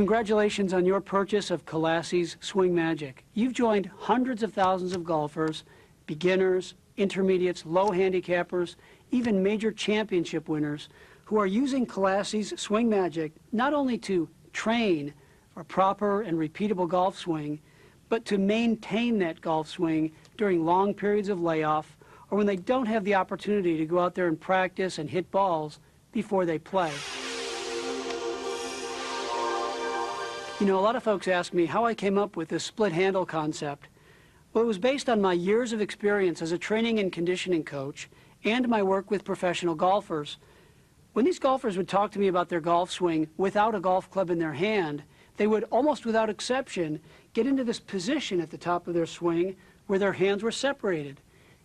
Congratulations on your purchase of Kallassy's Swing Magic. You've joined hundreds of thousands of golfers, beginners, intermediates, low handicappers, even major championship winners who are using Kallassy's Swing Magic not only to train for a proper and repeatable golf swing, but to maintain that golf swing during long periods of layoff or when they don't have the opportunity to go out there and practice and hit balls before they play. You know, a lot of folks ask me how I came up with this split handle concept. Well, it was based on my years of experience as a training and conditioning coach and my work with professional golfers. When these golfers would talk to me about their golf swing without a golf club in their hand, they would, almost without exception, get into this position at the top of their swing where their hands were separated.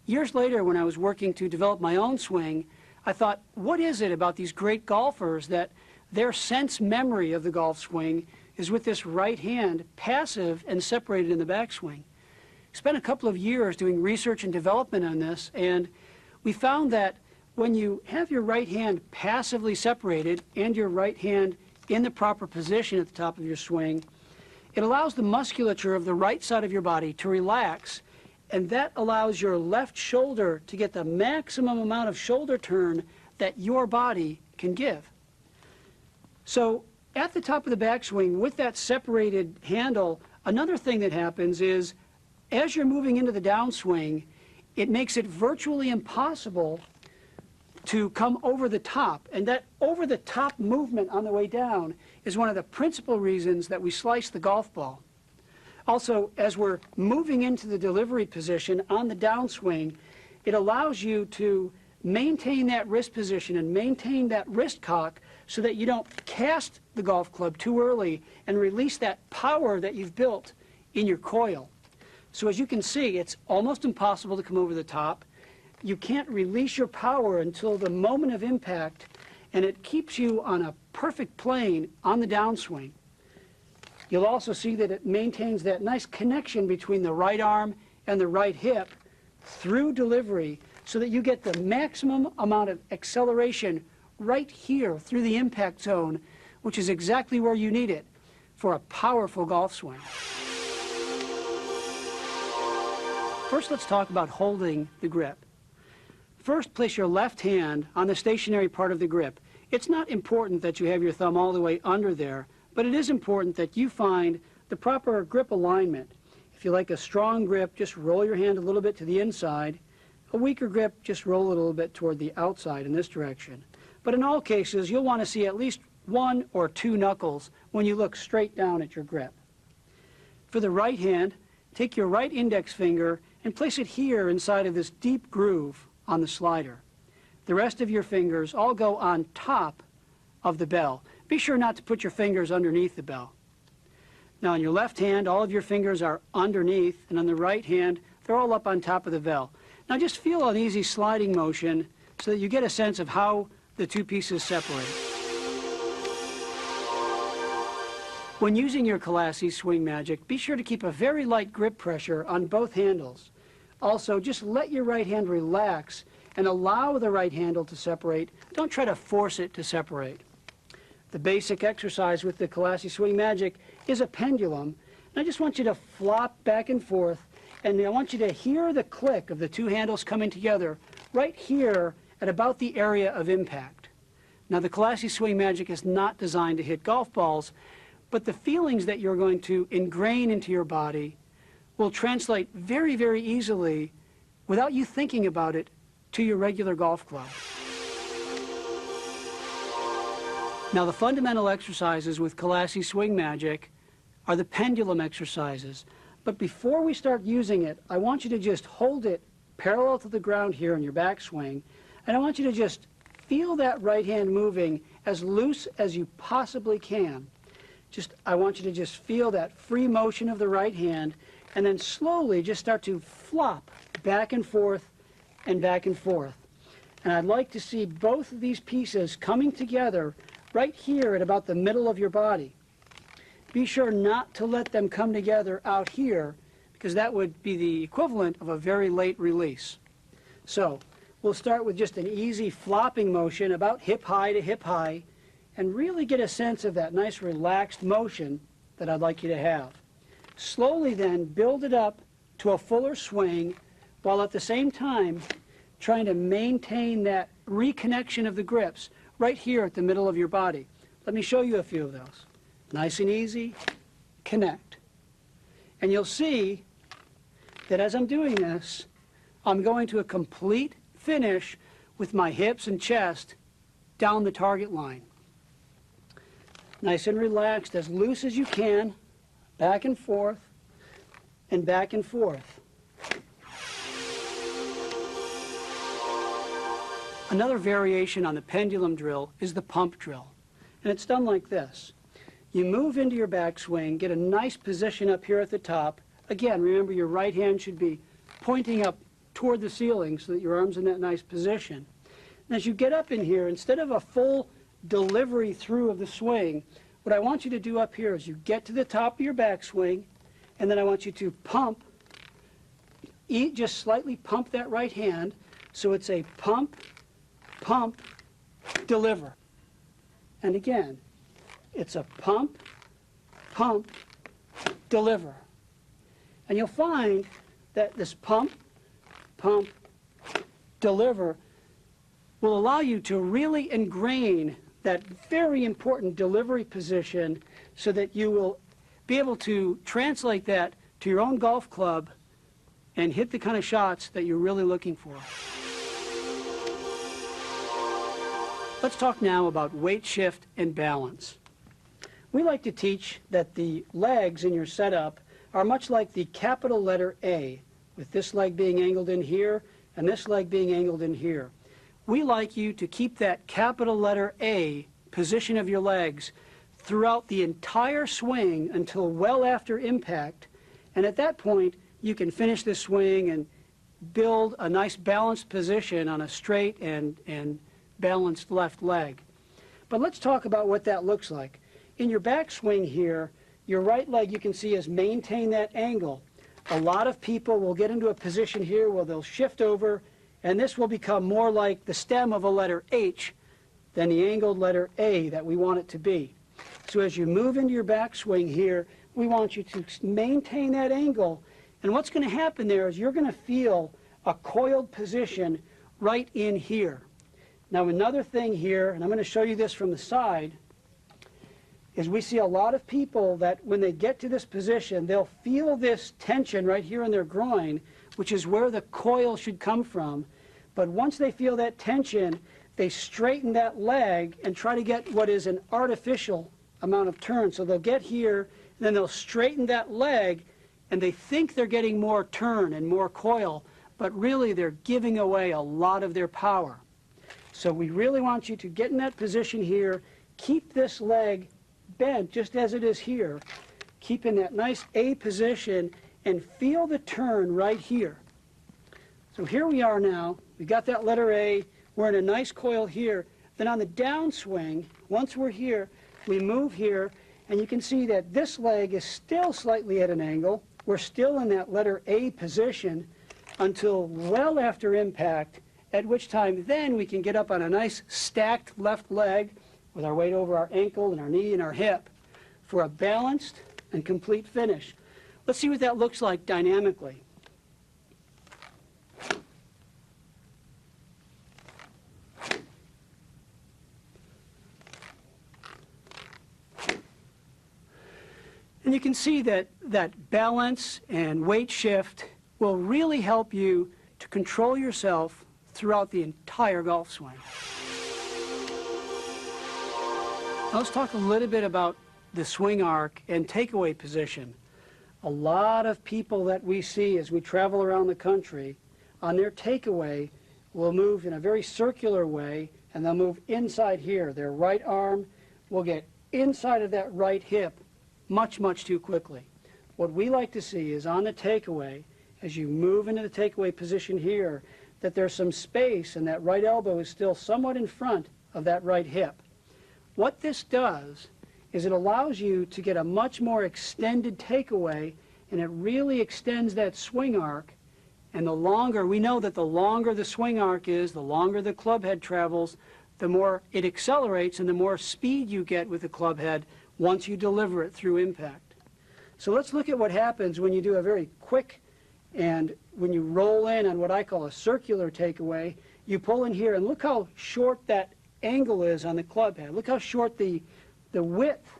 Years later, when I was working to develop my own swing, I thought, what is it about these great golfers that their sense memory of the golf swing is with this right hand passive and separated in the backswing? Spent a couple of years doing research and development on this, and we found that when you have your right hand passively separated and your right hand in the proper position at the top of your swing, it allows the musculature of the right side of your body to relax, and that allows your left shoulder to get the maximum amount of shoulder turn that your body can give. So at the top of the backswing, with that separated handle, another thing that happens is as you're moving into the downswing, it makes it virtually impossible to come over the top. And that over the top movement on the way down is one of the principal reasons that we slice the golf ball. Also, as we're moving into the delivery position on the downswing, it allows you to maintain that wrist position and maintain that wrist cock so that you don't cast the golf club too early and release that power that you've built in your coil. So as you can see, it's almost impossible to come over the top. You can't release your power until the moment of impact, and it keeps you on a perfect plane on the downswing. You'll also see that it maintains that nice connection between the right arm and the right hip through delivery so that you get the maximum amount of acceleration right here through the impact zone, which is exactly where you need it for a powerful golf swing. First, let's talk about holding the grip. First, place your left hand on the stationary part of the grip. It's not important that you have your thumb all the way under there, but it is important that you find the proper grip alignment. If you like a strong grip, just roll your hand a little bit to the inside. A weaker grip, just roll it a little bit toward the outside in this direction. But in all cases, you'll want to see at least one or two knuckles when you look straight down at your grip. For the right hand, take your right index finger and place it here inside of this deep groove on the slider. The rest of your fingers all go on top of the bell. Be sure not to put your fingers underneath the bell. Now on your left hand, all of your fingers are underneath, and on the right hand, they're all up on top of the bell. Now just feel an easy sliding motion so that you get a sense of how the two pieces separate. When using your Kallassy Swing Magic, be sure to keep a very light grip pressure on both handles. Also, just let your right hand relax and allow the right handle to separate. Don't try to force it to separate. The basic exercise with the Kallassy Swing Magic is a pendulum. And I just want you to flop back and forth, and I want you to hear the click of the two handles coming together right here at about the area of impact. Now, the Kallassy Swing Magic is not designed to hit golf balls, but the feelings that you're going to ingrain into your body will translate very, very easily, without you thinking about it, to your regular golf club. Now, the fundamental exercises with Kallassy Swing Magic are the pendulum exercises. But before we start using it, I want you to just hold it parallel to the ground here in your backswing, and I want you to just feel that right hand moving as loose as you possibly can. I want you to just feel that free motion of the right hand, and then slowly just start to flop back and forth and back and forth. And I'd like to see both of these pieces coming together right here at about the middle of your body. Be sure not to let them come together out here, because that would be the equivalent of a very late release. So we'll start with just an easy flopping motion about hip high to hip high, and really get a sense of that nice relaxed motion that I'd like you to have. Slowly then build it up to a fuller swing while at the same time trying to maintain that reconnection of the grips right here at the middle of your body. Let me show you a few of those. Nice and easy, connect. And you'll see that as I'm doing this, I'm going to a complete finish with my hips and chest down the target line. Nice and relaxed, as loose as you can, back and forth, and back and forth. Another variation on the pendulum drill is the pump drill. And it's done like this. You move into your backswing, get a nice position up here at the top. Again, remember your right hand should be pointing up toward the ceiling so that your arm's in that nice position. And as you get up in here, instead of a full delivery through of the swing, what I want you to do up here is you get to the top of your backswing, and then I want you to pump, just slightly pump that right hand, so it's a pump, pump, deliver. And again, it's a pump, pump, deliver. And you'll find that this pump, pump, deliver will allow you to really ingrain that very important delivery position so that you will be able to translate that to your own golf club and hit the kind of shots that you're really looking for. Let's talk now about weight shift and balance. We like to teach that the legs in your setup are much like the capital letter A, with this leg being angled in here and this leg being angled in here. We like you to keep that capital letter A position of your legs throughout the entire swing until well after impact, and at that point you can finish the swing and build a nice balanced position on a straight and balanced left leg. But let's talk about what that looks like. In your backswing here, your right leg you can see has maintained that angle. A lot of people will get into a position here where they'll shift over, and this will become more like the stem of a letter H than the angled letter A that we want it to be. So as you move into your backswing here, we want you to maintain that angle, and what's going to happen there is you're going to feel a coiled position right in here. Now another thing here, and I'm going to show you this from the side, is we see a lot of people that when they get to this position, they'll feel this tension right here in their groin, which is where the coil should come from. But once they feel that tension, they straighten that leg and try to get what is an artificial amount of turn. So they'll get here, and then they'll straighten that leg, and they think they're getting more turn and more coil, but really they're giving away a lot of their power. So we really want you to get in that position here, keep this leg bent just as it is here, keep in that nice A position, and feel the turn right here. So here we are now, we got that letter A, we're in a nice coil here. Then on the downswing, once we're here, we move here, and you can see that this leg is still slightly at an angle. We're still in that letter A position until well after impact, at which time then we can get up on a nice stacked left leg with our weight over our ankle and our knee and our hip for a balanced and complete finish. Let's see what that looks like dynamically. And you can see that balance and weight shift will really help you to control yourself throughout the entire golf swing. Now let's talk a little bit about the swing arc and takeaway position. A lot of people that we see as we travel around the country, on their takeaway will move in a very circular way, and they'll move inside here. Their right arm will get inside of that right hip much, much too quickly. What we like to see is on the takeaway, as you move into the takeaway position here, that there's some space and that right elbow is still somewhat in front of that right hip. What this does is it allows you to get a much more extended takeaway, and it really extends that swing arc. And the longer, we know that the longer the swing arc is, the longer the club head travels, the more it accelerates and the more speed you get with the club head once you deliver it through impact. So let's look at what happens when you do a very quick, and when you roll in on what I call a circular takeaway. You pull in here and look how short that angle is on the club head. Look how short the width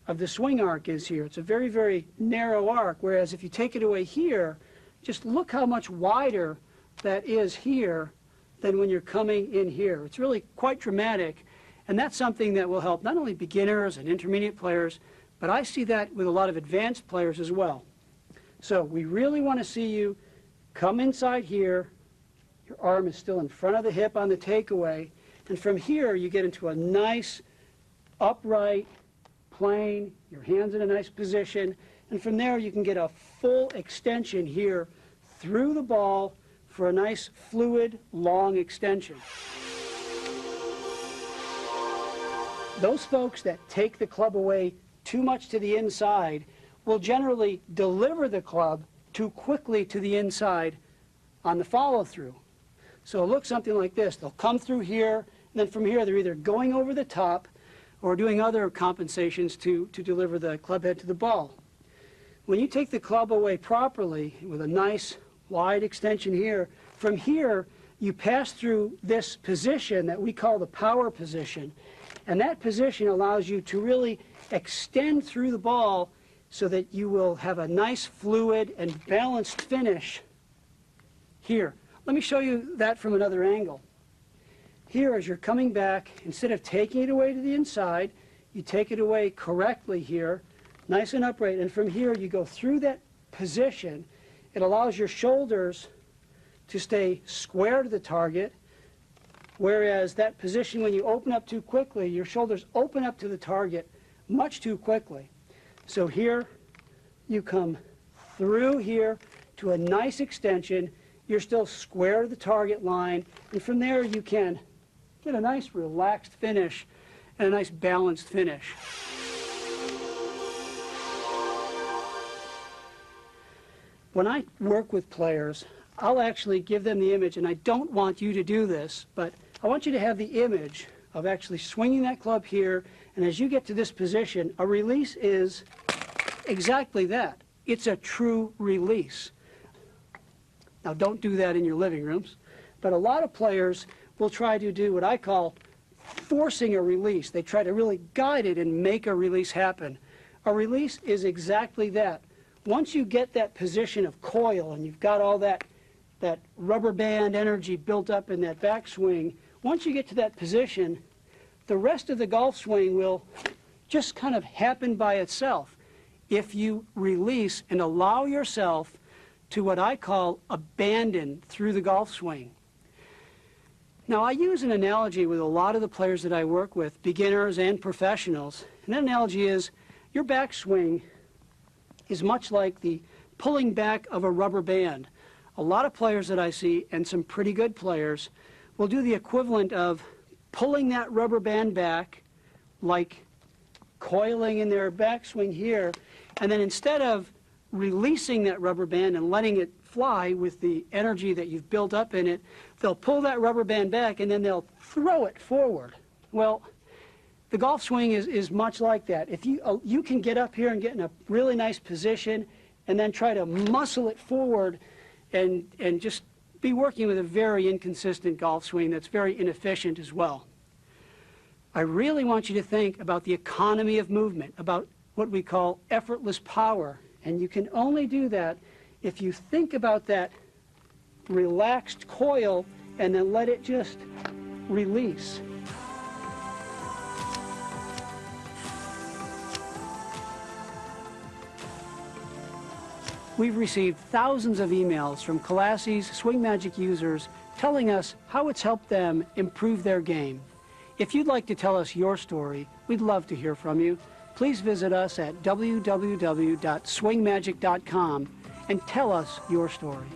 of the swing arc is here. It's a very, very narrow arc, whereas if you take it away here, just look how much wider that is here than when you're coming in here. It's really quite dramatic, and that's something that will help not only beginners and intermediate players, but I see that with a lot of advanced players as well. So we really want to see you come inside here. Your arm is still in front of the hip on the takeaway, and from here you get into a nice upright plane, your hands in a nice position, and from there you can get a full extension here through the ball for a nice fluid long extension. Those folks that take the club away too much to the inside will generally deliver the club too quickly to the inside on the follow-through. So it'll look something like this. They'll come through here, and then from here they're either going over the top or doing other compensations to deliver the club head to the ball. When you take the club away properly with a nice wide extension here, from here you pass through this position that we call the power position, and that position allows you to really extend through the ball so that you will have a nice fluid and balanced finish here. Let me show you that from another angle. Here, as you're coming back, instead of taking it away to the inside, you take it away correctly here, nice and upright, and from here you go through that position. It allows your shoulders to stay square to the target, whereas that position, when you open up too quickly, your shoulders open up to the target much too quickly. So here you come through here to a nice extension. You're still square to the target line, and from there you can get a nice relaxed finish and a nice balanced finish. When I work with players, I'll actually give them the image, and I don't want you to do this, but I want you to have the image of actually swinging that club here, and as you get to this position, a release is exactly that. It's a true release. Now, don't do that in your living rooms, but a lot of players will try to do what I call forcing a release. They try to really guide it and make a release happen. A release is exactly that. Once you get that position of coil and you've got all that rubber band energy built up in that backswing, once you get to that position, the rest of the golf swing will just kind of happen by itself if you release and allow yourself to what I call abandon through the golf swing. Now, I use an analogy with a lot of the players that I work with, beginners and professionals, and that analogy is your backswing is much like the pulling back of a rubber band. A lot of players that I see, and some pretty good players, will do the equivalent of pulling that rubber band back, like coiling in their backswing here, and then instead of releasing that rubber band and letting it fly with the energy that you've built up in it, they'll pull that rubber band back and then they'll throw it forward. Well, the golf swing is much like that. If you can get up here and get in a really nice position and then try to muscle it forward and just be working with a very inconsistent golf swing that's very inefficient as well. I really want you to think about the economy of movement, about what we call effortless power. And you can only do that if you think about that relaxed coil and then let it just release. We've received thousands of emails from Kallassy's Swing Magic users telling us how it's helped them improve their game. If you'd like to tell us your story, we'd love to hear from you. Please visit us at www.swingmagic.com and tell us your story.